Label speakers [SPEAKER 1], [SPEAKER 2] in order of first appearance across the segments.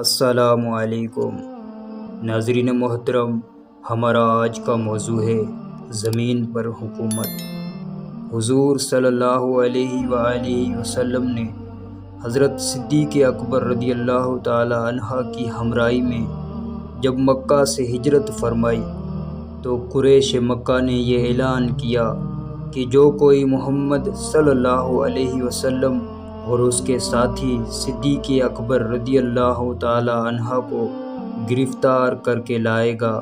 [SPEAKER 1] السلام علیکم ناظرین محترم، ہمارا آج کا موضوع ہے زمین پر حکومت۔ حضور صلی اللہ علیہ وآلہ وسلم نے حضرت صدیق اکبر رضی اللہ تعالی عنہ کی ہمراہی میں جب مکہ سے ہجرت فرمائی تو قریش مکہ نے یہ اعلان کیا کہ جو کوئی محمد صلی اللہ علیہ وسلم اور اس کے ساتھی صدیق اکبر رضی اللہ تعالی عنہ کو گرفتار کر کے لائے گا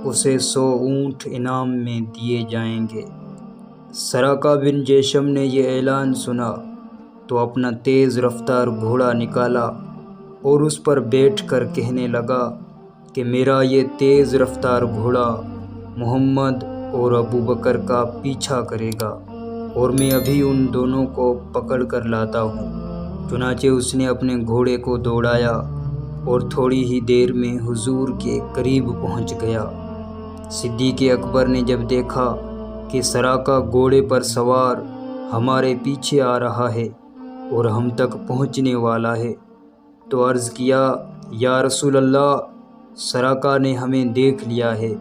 [SPEAKER 1] اسے 100 اونٹ انعام میں دیے جائیں گے۔ سراقہ بن جیشم نے یہ اعلان سنا تو اپنا تیز رفتار گھوڑا نکالا اور اس پر بیٹھ کر کہنے لگا کہ میرا یہ تیز رفتار گھوڑا محمد اور ابو بکر کا پیچھا کرے گا اور میں ابھی ان دونوں کو پکڑ کر لاتا ہوں۔ چنانچہ اس نے اپنے گھوڑے کو دوڑایا اور تھوڑی ہی دیر میں حضور کے قریب پہنچ گیا۔ صدیق اکبر نے جب دیکھا کہ سراقہ گھوڑے پر سوار ہمارے پیچھے آ رہا ہے اور ہم تک پہنچنے والا ہے تو عرض کیا، یا رسول اللہ، سراقہ نے ہمیں دیکھ لیا ہے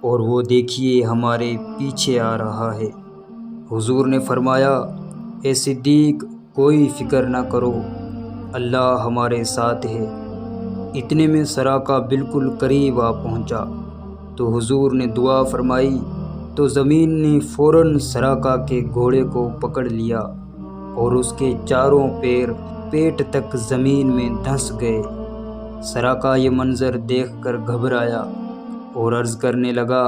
[SPEAKER 1] اور وہ دیکھیے ہمارے پیچھے آ رہا ہے۔ حضور نے فرمایا، اے صدیق، کوئی فکر نہ کرو، اللہ ہمارے ساتھ ہے۔ اتنے میں سراقہ بالکل قریب آ پہنچا تو حضور نے دعا فرمائی تو زمین نے فوراً سراقہ کے گھوڑے کو پکڑ لیا اور اس کے چاروں پیر پیٹ تک زمین میں دھنس گئے۔ سراقہ یہ منظر دیکھ کر گھبرایا اور عرض کرنے لگا،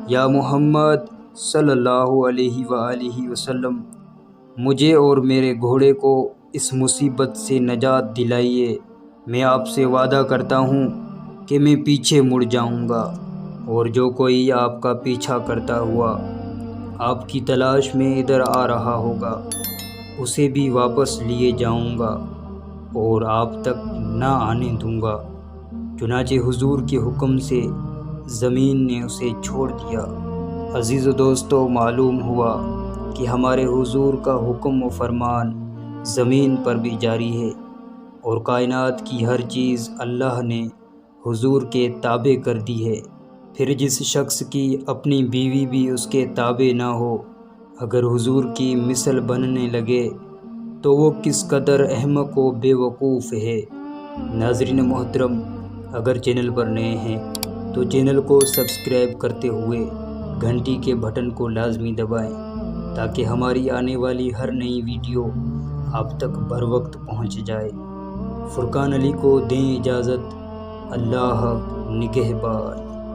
[SPEAKER 1] یا محمد صلی اللہ علیہ وآلہ وسلم، مجھے اور میرے گھوڑے کو اس مصیبت سے نجات دلائیے۔ میں آپ سے وعدہ کرتا ہوں کہ میں پیچھے مڑ جاؤں گا اور جو کوئی آپ کا پیچھا کرتا ہوا آپ کی تلاش میں ادھر آ رہا ہوگا اسے بھی واپس لیے جاؤں گا اور آپ تک نہ آنے دوں گا۔ چنانچہ حضور کے حکم سے زمین نے اسے چھوڑ دیا۔ عزیز و دوستو، معلوم ہوا کہ ہمارے حضور کا حکم و فرمان زمین پر بھی جاری ہے اور کائنات کی ہر چیز اللہ نے حضور کے تابع کر دی ہے۔ پھر جس شخص کی اپنی بیوی بھی اس کے تابع نہ ہو اگر حضور کی مثل بننے لگے تو وہ کس قدر احمق و بے وقوف ہے۔ ناظرین محترم، اگر چینل پر نئے ہیں تو چینل کو سبسکرائب کرتے ہوئے گھنٹی کے بٹن کو لازمی دبائیں تاکہ ہماری آنے والی ہر نئی ویڈیو آپ تک بر وقت پہنچ جائے۔ فرقان علی کو دیں اجازت، اللہ نگہبان۔